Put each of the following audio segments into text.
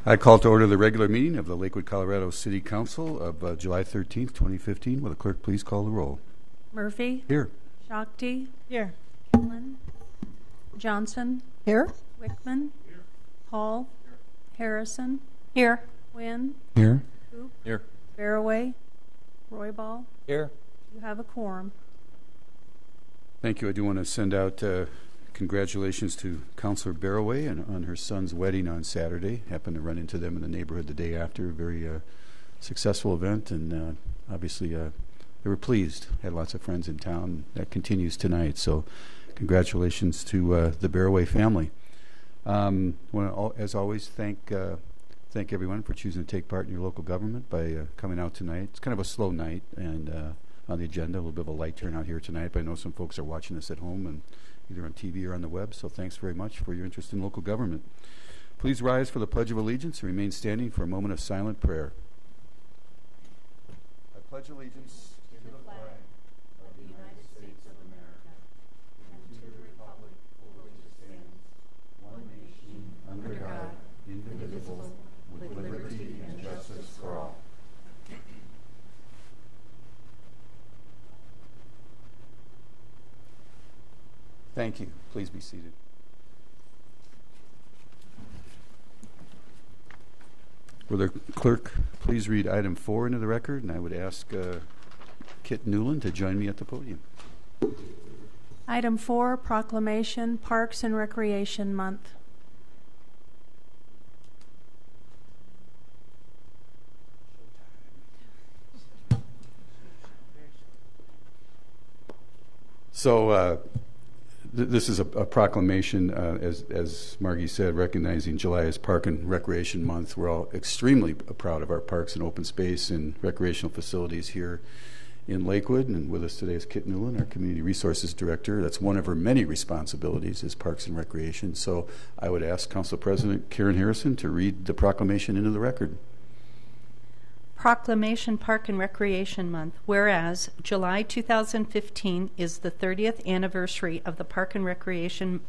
I call to order the regular meeting of the Lakewood, Colorado City Council of July 13th, 2015. Will the clerk please call the roll? Murphy. Here. Shakti. Here. Killen. Johnson. Here. Wickman. Here. Hall. Here. Harrison. Here. Wynn. Here. Hoop. Here. Barraway. Roybal. Here. You have a quorum. Thank you. I do want to send out congratulations to Councilor Barraway on her son's wedding on Saturday. Happened to run into them in the neighborhood the day after. A very successful event, and obviously they were pleased. Had lots of friends in town. That continues tonight. So congratulations to the Barraway family. Want to, as always, thank everyone for choosing to take part in your local government by coming out tonight. It's kind of a slow night, and on the agenda, a little bit of a light turnout here tonight, but I know some folks are watching this at home and either on TV or on the web, so thanks very much for your interest in local government. Please rise for the Pledge of Allegiance and remain standing for a moment of silent prayer. I pledge allegiance to the flag of the United States of America and to the republic for which it stands, one nation, under God, indivisible, with liberty and justice for all. Thank you. Please be seated. Will the clerk please read item 4 into the record, and I would ask Kit Newland to join me at the podium. Item 4, Proclamation, Parks and Recreation Month. So this is a proclamation, as Margie said, recognizing July as Park and Recreation Month. We're all extremely proud of our parks and open space and recreational facilities here in Lakewood. And with us today is Kit Newland, our Community Resources Director. That's one of her many responsibilities is Parks and Recreation. So I would ask Council President Karen Harrison to read the proclamation into the record. Proclamation Park and Recreation Month. Whereas July 2015 is the 30th anniversary of the Park and Recreation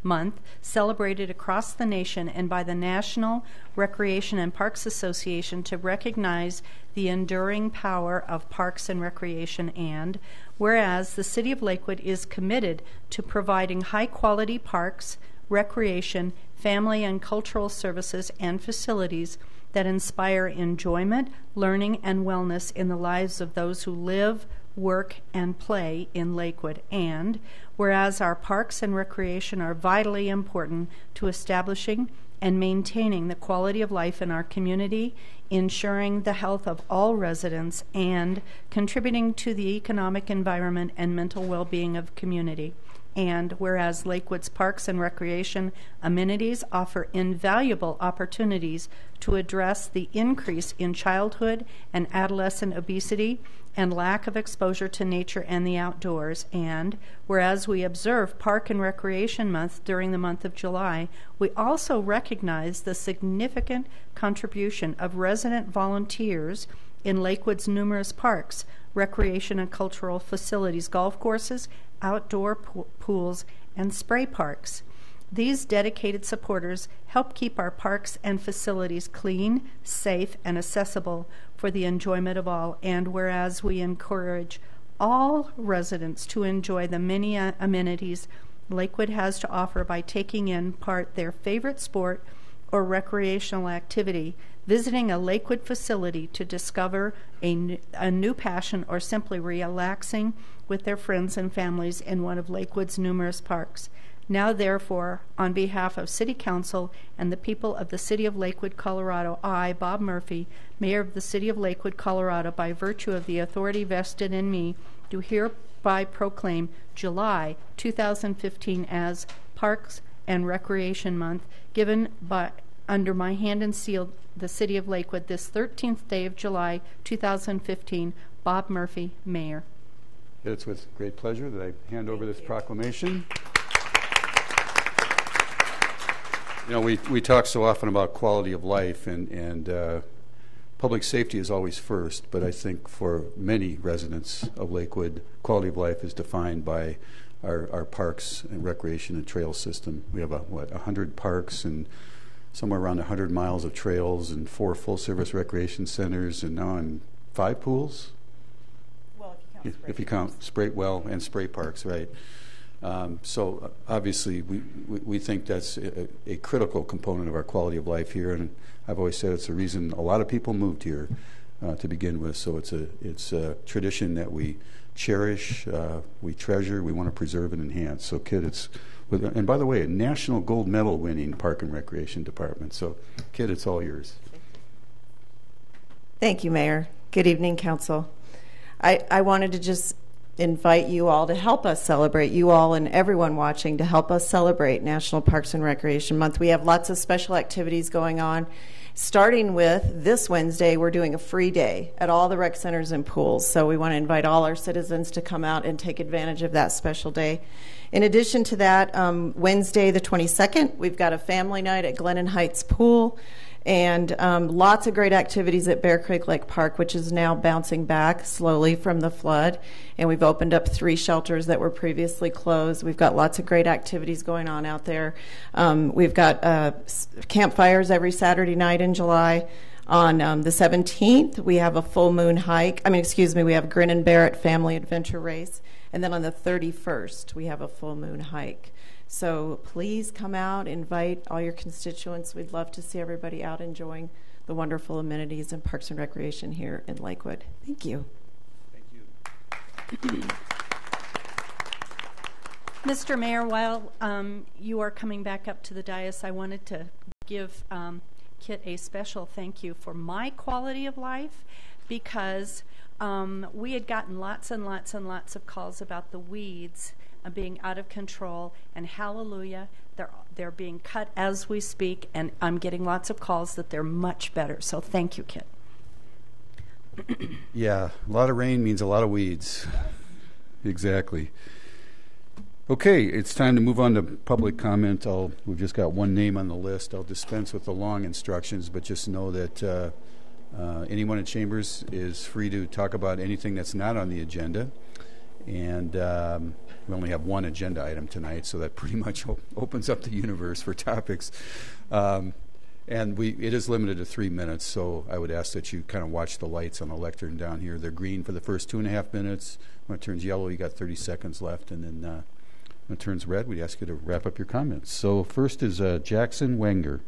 Month, celebrated across the nation and by the National Recreation and Parks Association to recognize the enduring power of parks and recreation. And whereas the City of Lakewood is committed to providing high-quality parks, recreation, family and cultural services, and facilities that inspire enjoyment, learning, and wellness in the lives of those who live, work, and play in Lakewood. And whereas our parks and recreation are vitally important to establishing and maintaining the quality of life in our community, ensuring the health of all residents, and contributing to the economic environment and mental well-being of the community. And whereas Lakewood's parks and recreation amenities offer invaluable opportunities to address the increase in childhood and adolescent obesity and lack of exposure to nature and the outdoors. And whereas we observe Park and Recreation Month during the month of July, we also recognize the significant contribution of resident volunteers in Lakewood's numerous parks, recreation and cultural facilities, golf courses, outdoor pools, and spray parks. These dedicated supporters help keep our parks and facilities clean, safe, and accessible for the enjoyment of all. And whereas we encourage all residents to enjoy the many amenities Lakewood has to offer by taking in part their favorite sport or recreational activity, visiting a Lakewood facility to discover a new passion, or simply relaxing with their friends and families in one of Lakewood's numerous parks. Now, therefore, on behalf of City Council and the people of the City of Lakewood, Colorado, I, Bob Murphy, Mayor of the City of Lakewood, Colorado, by virtue of the authority vested in me, do hereby proclaim July 2015 as Parks and Recreation Month, given by under my hand and seal the City of Lakewood this 13th day of July 2015. Bob Murphy, Mayor. It's with great pleasure that I hand over this proclamation. You know, we talk so often about quality of life, and public safety is always first, but I think for many residents of Lakewood, quality of life is defined by our parks and recreation and trail system. We have 100 parks and somewhere around 100 miles of trails and 4 full-service recreation centers, and now in 5 pools? Well, If you count spray well and spray parks, right? So obviously, we think that's a critical component of our quality of life here, and I've always said it's the reason a lot of people moved here to begin with. So it's a tradition that we cherish, we treasure, we want to preserve and enhance. So, Kit, and by the way, a national gold medal winning Park and Recreation Department. So, Kit, it's all yours. Thank you, Mayor. Good evening, Council. I wanted to just invite you all to help us celebrate, you all and everyone watching, to help us celebrate National Parks and Recreation Month. We have lots of special activities going on. Starting with this Wednesday, we're doing a free day at all the rec centers and pools. So we want to invite all our citizens to come out and take advantage of that special day. In addition to that, Wednesday the 22nd, we've got a family night at Glennon Heights Pool, and lots of great activities at Bear Creek Lake Park, which is now bouncing back slowly from the flood. And we've opened up 3 shelters that were previously closed. We've got lots of great activities going on out there. We've got campfires every Saturday night in July. On the 17th, we have a full moon hike. We have Grin and Barrett Family Adventure Race. And then on the 31st, we have a full moon hike. So please come out, invite all your constituents. We'd love to see everybody out enjoying the wonderful amenities and parks and recreation here in Lakewood. Thank you. Thank you. Mr. Mayor, while you are coming back up to the dais, I wanted to give Kit a special thank you for my quality of life, because we had gotten lots and lots and lots of calls about the weeds being out of control, and hallelujah, they're being cut as we speak, and I'm getting lots of calls that they're much better. So thank you, Kit. Yeah, a lot of rain means a lot of weeds. Exactly. Okay, it's time to move on to public comment. We've just got one name on the list. I'll dispense with the long instructions, but just know that anyone in Chambers is free to talk about anything that's not on the agenda. And we only have one agenda item tonight, so that pretty much opens up the universe for topics. And it is limited to 3 minutes, so I would ask that you kind of watch the lights on the lectern down here. They're green for the first 2.5 minutes. When it turns yellow, you got 30 seconds left, and then when it turns red, we'd ask you to wrap up your comments. So first is Jackson Wenger.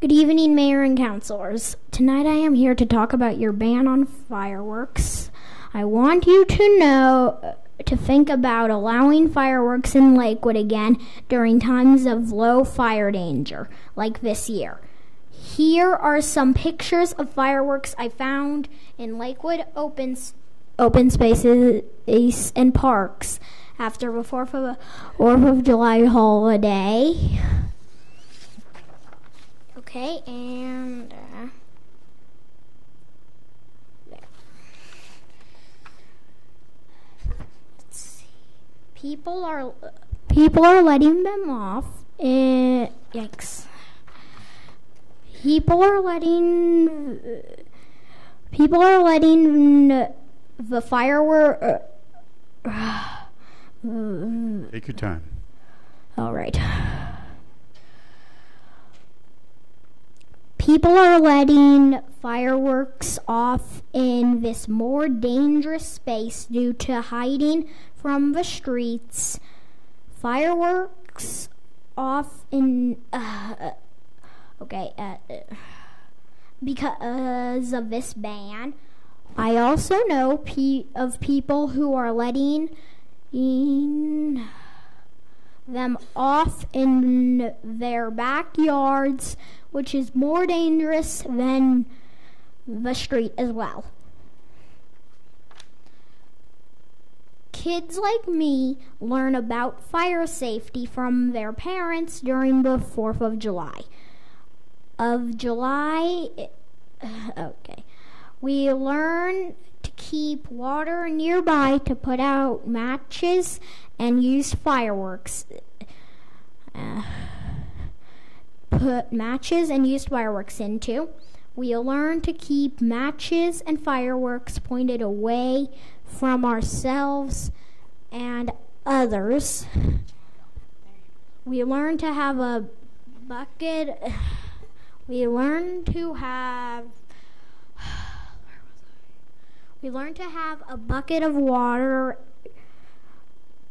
Good evening, Mayor and Councilors. Tonight I am here to talk about your ban on fireworks. I want you to think about allowing fireworks in Lakewood again during times of low fire danger, like this year. Here are some pictures of fireworks I found in Lakewood open spaces and parks after the 4th of July holiday. Okay, and there. Let's see. People are letting them off. Yikes! People are letting the firework. Take your time. All right. People are letting fireworks off in this more dangerous space due to hiding from the streets. Fireworks off in because of this ban. I also know of people who are letting them off in their backyards, which is more dangerous than the street as well. Kids like me learn about fire safety from their parents during the 4th of July. We learn to keep water nearby to put out matches and use fireworks. Put matches and used fireworks into. We learn to keep matches and fireworks pointed away from ourselves and others. We learn to have a bucket. We learn to have a bucket of water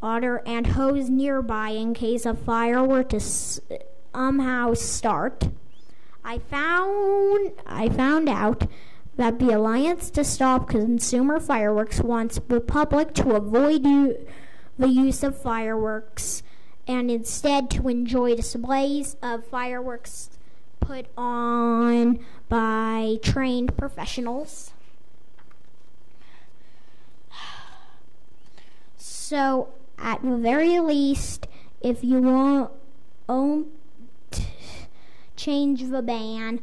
and hose nearby in case a fire were to somehow start. I found out that the Alliance to Stop Consumer Fireworks wants the public to avoid the use of fireworks and instead to enjoy displays of fireworks put on by trained professionals. So, at the very least, if you won't change the ban,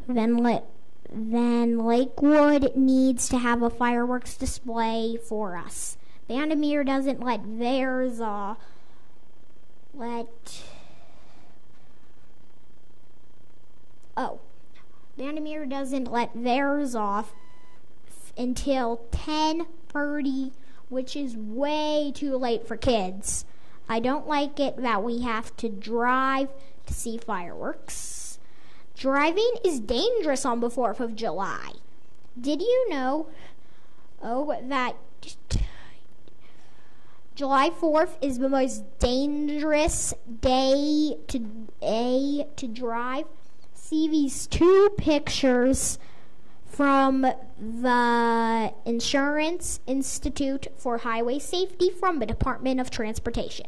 then Lakewood needs to have a fireworks display for us. Vandermeer doesn't let theirs off. Vandermeer doesn't let theirs off until 10:30, which is way too late for kids. I don't like it that we have to drive to see fireworks. Driving is dangerous on the 4th of July. Did you know that July 4th is the most dangerous day to drive? See these two pictures from the Insurance Institute for Highway Safety from the Department of Transportation.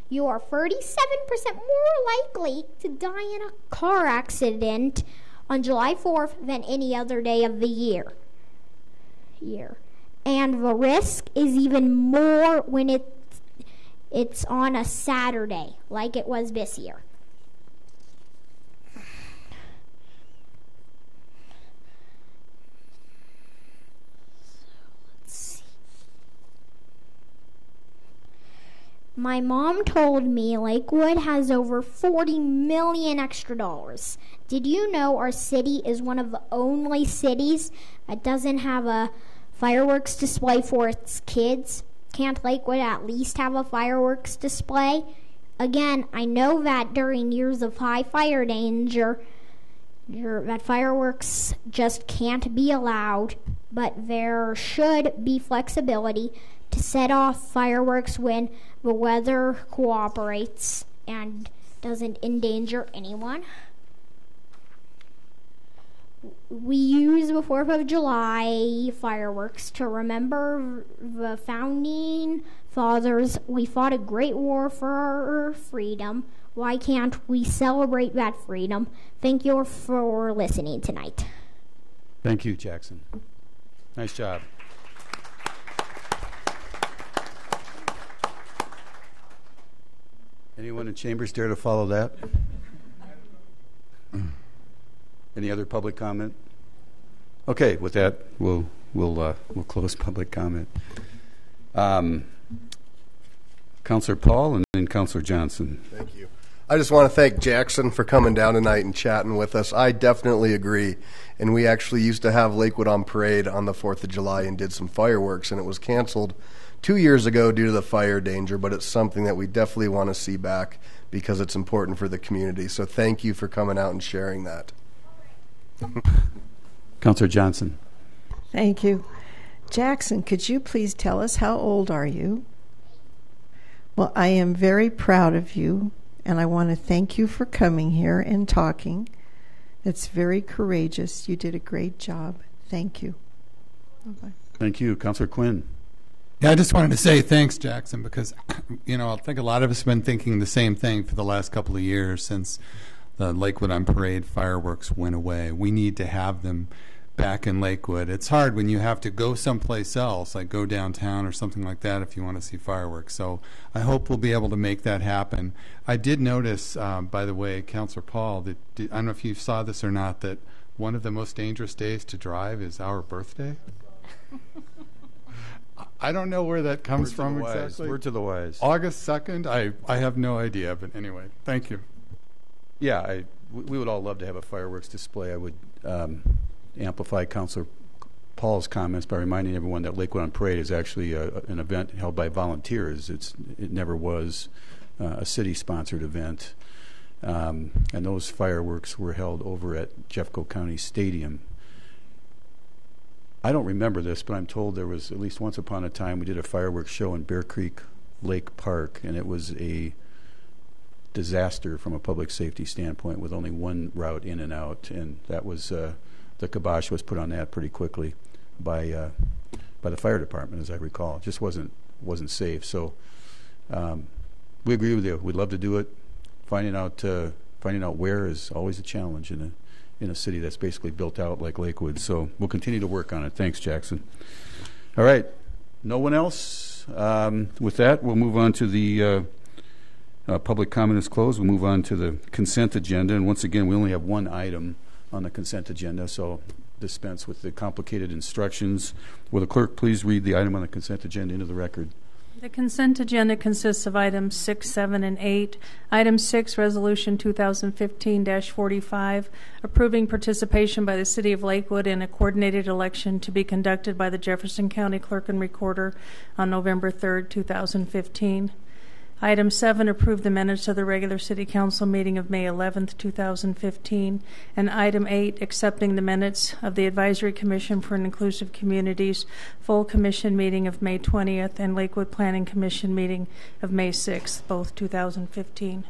You are 37% more likely to die in a car accident on July 4th than any other day of the year. And the risk is even more when it's on a Saturday, like it was this year. My mom told me Lakewood has over $40 million extra dollars. Did you know our city is one of the only cities that doesn't have a fireworks display for its kids? Can't Lakewood at least have a fireworks display? Again, I know that during years of high fire danger, that fireworks just can't be allowed, but there should be flexibility to set off fireworks when the weather cooperates and doesn't endanger anyone. We use the 4th of July fireworks to remember the founding fathers. We fought a great war for our freedom. Why can't we celebrate that freedom? Thank you for listening tonight. Thank you, Jackson. Nice job. Anyone in chambers dare to follow that? Any other public comment? Okay, with that, we'll close public comment. Councillor Paul and then Councillor Johnson. Thank you. I just want to thank Jackson for coming down tonight and chatting with us. I definitely agree. And we actually used to have Lakewood on Parade on the 4th of July and did some fireworks, and it was canceled 2 years ago due to the fire danger, but it's something that we definitely want to see back because it's important for the community. So thank you for coming out and sharing that. Councillor Johnson. Thank you. Jackson, could you please tell us how old are you? Well, I am very proud of you, and I want to thank you for coming here and talking. It's very courageous. You did a great job. Thank you. Bye-bye. Thank you. Councillor Quinn. Yeah, I just wanted to say thanks, Jackson, because, I think a lot of us have been thinking the same thing for the last couple of years since the Lakewood on Parade fireworks went away. We need to have them back in Lakewood. It's hard when you have to go someplace else, like go downtown or something like that if you want to see fireworks. So I hope we'll be able to make that happen. I did notice, by the way, Councillor Paul, that I don't know if you saw this or not, that one of the most dangerous days to drive is our birthday. I don't know where that comes from exactly. Word to the wise. August 2nd? I have no idea, but anyway, thank you. Yeah, we would all love to have a fireworks display. I would amplify Councilor Paul's comments by reminding everyone that Lakewood on Parade is actually an event held by volunteers. It never was a city-sponsored event. And those fireworks were held over at Jeffco County Stadium. I don't remember this, but I'm told there was, at least once upon a time, we did a fireworks show in Bear Creek Lake Park, and it was a disaster from a public safety standpoint with only one route in and out, and that was the kibosh was put on that pretty quickly by the fire department, as I recall. It just wasn't safe. So we agree with you. We'd love to do it. Finding out where is always a challenge in a city that's basically built out like Lakewood. So we'll continue to work on it. Thanks, Jackson. All right. No one else? With that, we'll move on to the public comment is closed. We'll move on to the consent agenda. And once again, we only have one item on the consent agenda, so dispense with the complicated instructions. Will the clerk please read the item on the consent agenda into the record? The consent agenda consists of items 6, 7, and 8. Item 6, Resolution 2015-45, approving participation by the City of Lakewood in a coordinated election to be conducted by the Jefferson County Clerk and Recorder on November 3, 2015. Item 7, approve the minutes of the regular City Council meeting of May 11, 2015. And Item 8, accepting the minutes of the Advisory Commission for an Inclusive Communities full commission meeting of May 20th and Lakewood Planning Commission meeting of May 6th, both 2015.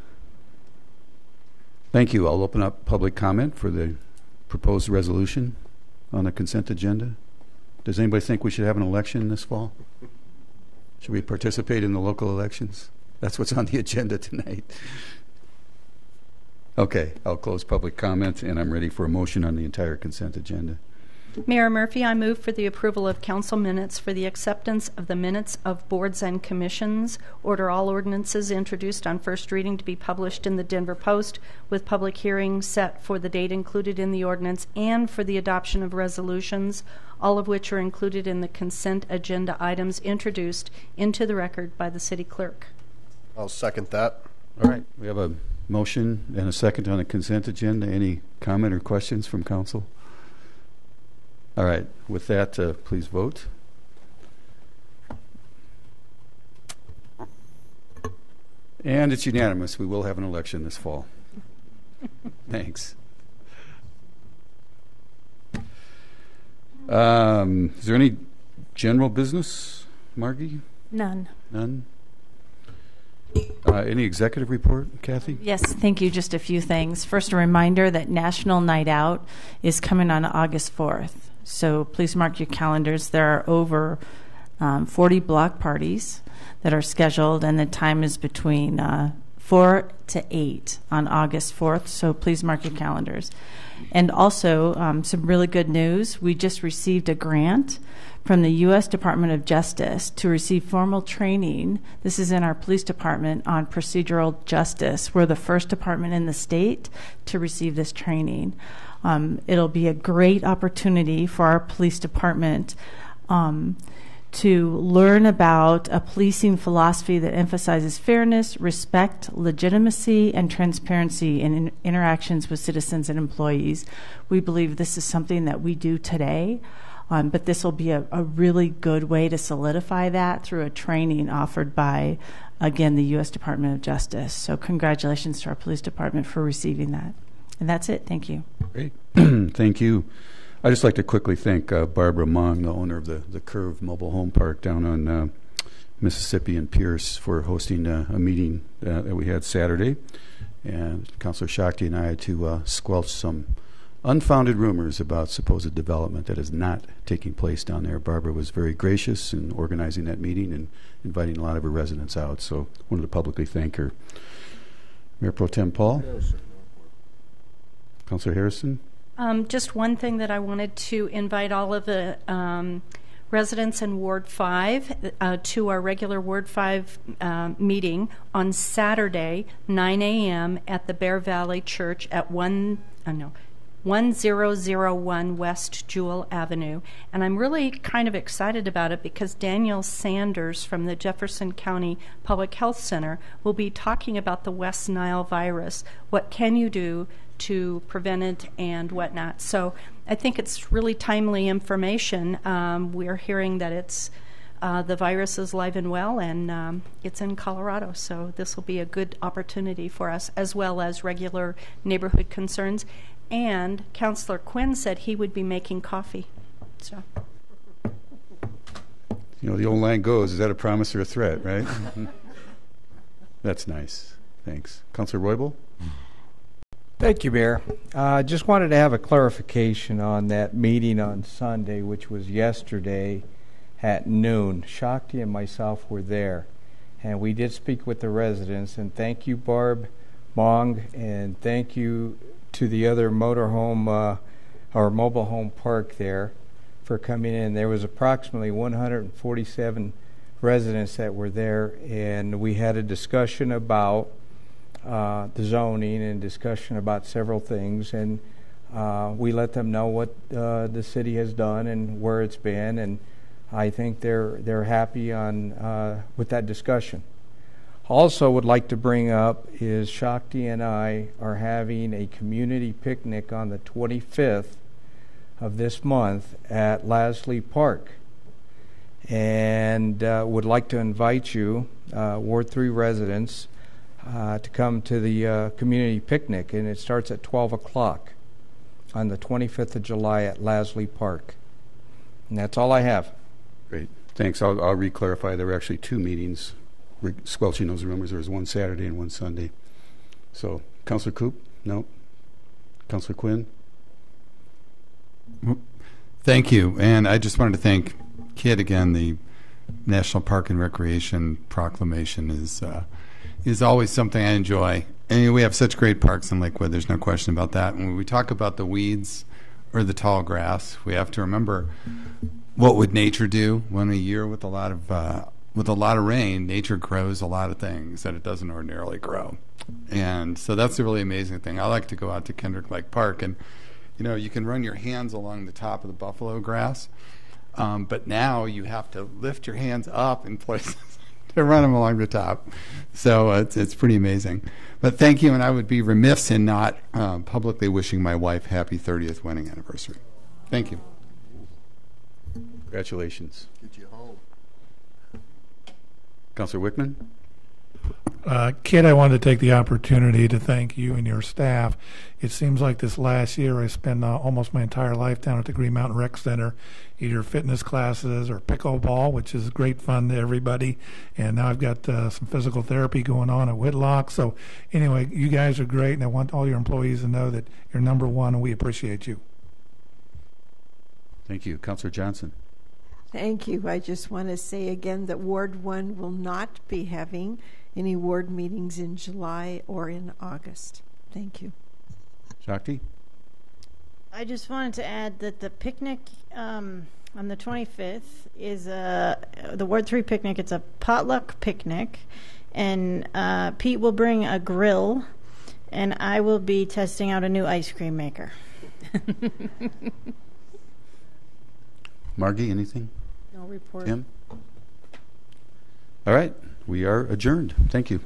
Thank you. I'll open up public comment for the proposed resolution on the consent agenda. Does anybody think we should have an election this fall? Should we participate in the local elections? That's what's on the agenda tonight. Okay, I'll close public comment, and I'm ready for a motion on the entire consent agenda. Mayor Murphy, I move for the approval of council minutes for the acceptance of the minutes of boards and commissions. Order all ordinances introduced on first reading to be published in the Denver Post with public hearing set for the date included in the ordinance and for the adoption of resolutions, all of which are included in the consent agenda items introduced into the record by the city clerk. I'll second that. All right, we have a motion and a second on the consent agenda. Any comment or questions from council? All right, with that, please vote. And it's unanimous. We will have an election this fall. Thanks. Is there any general business, Margie? None. None? Any executive report, Kathy? Yes, thank you. Just a few things. First, a reminder that National Night Out is coming on August 4th. So please mark your calendars. There are over 40 block parties that are scheduled, and the time is between 4 to 8 on August 4th. So please mark your calendars. And also, some really good news. We just received a grant from the U.S. Department of Justice to receive formal training. This is in our police department on procedural justice. We're the first department in the state to receive this training. It'll be a great opportunity for our police department to learn about a policing philosophy that emphasizes fairness, respect, legitimacy, and transparency in interactions with citizens and employees. We believe this is something that we do today. But this will be a really good way to solidify that through a training offered by, again, the U.S. Department of Justice. So congratulations to our police department for receiving that. And that's it. Thank you. Great. Thank you. I'd just like to quickly thank Barbara Mong, the owner of the Curve Mobile Home Park down on Mississippi and Pierce, for hosting a meeting that we had Saturday. And Councilor Shakti and I had to squelch some unfounded rumors about supposed development that is not taking place down there. Barbara was very gracious in organizing that meeting and inviting a lot of her residents out, so wanted to publicly thank her. Mayor Pro Tem Paul? Councilor Harrison? Just one thing that I wanted to invite all of the residents in Ward 5 to our regular Ward 5 meeting on Saturday, 9 a.m. at the Bear Valley Church at 1001 West Jewel Avenue. And I'm really kind of excited about it because Daniel Sanders from the Jefferson County Public Health Center will be talking about the West Nile virus. What can you do to prevent it and whatnot. So I think it's really timely information. We're hearing that it's the virus is live and well, and it's in Colorado. So this will be a good opportunity for us, as well as regular neighborhood concerns. And Councillor Quinn said he would be making coffee. So. You know, the old line goes, is that a promise or a threat, right? That's nice. Thanks. Councillor Roybal? Thank you, Mayor. Just wanted to have a clarification on that meeting on Sunday, which was yesterday at noon. Shakti and myself were there, and we did speak with the residents. And thank you, Barb Mong, and thank you to the other motorhome or mobile home park there for coming in. There was approximately 147 residents that were there, and we had a discussion about the zoning and discussion about several things, and we let them know what the city has done and where it's been, and I think they're happy on with that discussion. Also would like to bring up is Shakti and I are having a community picnic on the 25th of this month at Lasley Park, and would like to invite you, Ward 3 residents, to come to the community picnic, and it starts at 12 o'clock on the 25th of July at Lasley Park. And that's all I have. Great. Thanks. I'll re-clarify. There were actually two meetings. Squelching those rumors. There was one Saturday and one Sunday. So, Councillor Coop? No. Councillor Quinn? Thank you. And I just wanted to thank Kit again. The National Park and Recreation Proclamation is always something I enjoy. And we have such great parks in Lakewood. There's no question about that. And when we talk about the weeds or the tall grass, we have to remember what would nature do when a year with a lot of rain, nature grows a lot of things that it doesn't ordinarily grow. And so that's a really amazing thing. I like to go out to Kendrick Lake Park, and you know, you can run your hands along the top of the buffalo grass, but now you have to lift your hands up in places to run them along the top. So it's pretty amazing. But thank you, and I would be remiss in not publicly wishing my wife happy 30th wedding anniversary. Thank you. Congratulations. Get you home. Councillor Wickman? Kit, I wanted to take the opportunity to thank you and your staff. It seems like this last year I spent almost my entire life down at the Green Mountain Rec Center, either fitness classes or pickleball, which is great fun to everybody. And now I've got some physical therapy going on at Whitlock. So anyway, you guys are great, and I want all your employees to know that you're number one, and we appreciate you. Thank you. Councillor Johnson? Thank you. I just want to say again that Ward 1 will not be having any ward meetings in July or in August. Thank you. Shakti? I just wanted to add that the picnic on the 25th is the Ward 3 picnic. It's a potluck picnic, and Pete will bring a grill, and I will be testing out a new ice cream maker. Margie, anything? No report. Tim? All right. We are adjourned. Thank you.